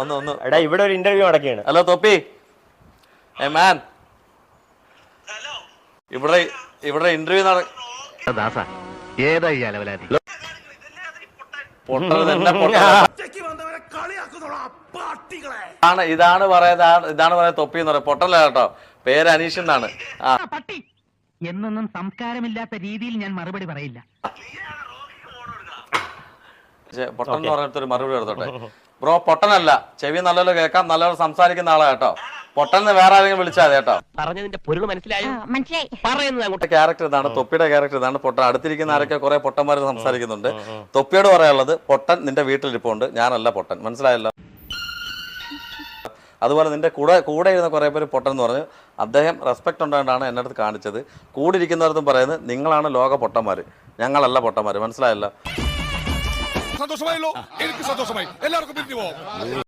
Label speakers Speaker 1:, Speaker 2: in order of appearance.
Speaker 1: ഒന്ന്
Speaker 2: എടാ ഇവിടെ ഒരു ഇന്റർവ്യൂ നടക്കുകയാണ്.
Speaker 1: ഹലോ തൊപ്പി, മാൻ, ഇവിടെ ഇന്റർവ്യൂ ഇതാണ് പറയുന്നത് തൊപ്പി എന്ന് പറയാം. പൊട്ടല്ല കേട്ടോ, പേര് അനീഷ് എന്നാണ്.
Speaker 3: എന്നൊന്നും സംസ്കാരമില്ലാത്ത രീതിയിൽ ഞാൻ മറുപടി പറയില്ല.
Speaker 1: പൊട്ടൻ എന്ന് പറഞ്ഞിട്ടൊരു മറുപടി എടുത്തോട്ടെ. ബ്രോ പൊട്ടനല്ല, ചെവി നല്ലപോലെ കേൾക്കാം, നല്ലപോലെ സംസാരിക്കുന്ന ആളാ കേട്ടോ. പൊട്ടന്ന് വേറെ ആരെങ്കിലും വിളിച്ചാൽ കേട്ടോ.
Speaker 3: പറഞ്ഞതിന്റെ പൊരുൾ മനസ്സിലായോ?
Speaker 1: ക്യാരക്ടർ ഇതാണ്, തൊപ്പിയുടെ ക്യാരക്ടർ ഇതാണ്. പൊട്ടൻ അടുത്തിരിക്കുന്ന ആരൊക്കെ കുറെ പൊട്ടന്മാർ സംസാരിക്കുന്നുണ്ട്. തൊപ്പിയോട് പറയാനുള്ളത്, പൊട്ടൻ നിന്റെ വീട്ടിലിരിപ്പുണ്ട്, ഞാനല്ല പൊട്ടൻ, മനസ്സിലായല്ലോ. അതുപോലെ നിന്റെ കൂടെ ഇരുന്ന കുറെ പേര് പൊട്ടൻ എന്ന് പറഞ്ഞു. അദ്ദേഹം റെസ്പെക്ട് ഉണ്ടായിട്ടാണ് എന്നെ അടുത്ത് കാണിച്ചത്. കൂടെ ഇരിക്കുന്നവരത്തും പറയുന്നത് നിങ്ങളാണ് ലോക പൊട്ടന്മാർ, ഞങ്ങളല്ല പൊട്ടന്മാർ, മനസ്സിലായല്ലോ.
Speaker 4: സന്തോഷമായല്ലോ, എനിക്ക് സന്തോഷമായി. എല്ലാവർക്കും പിരിഞ്ഞു പോവാം.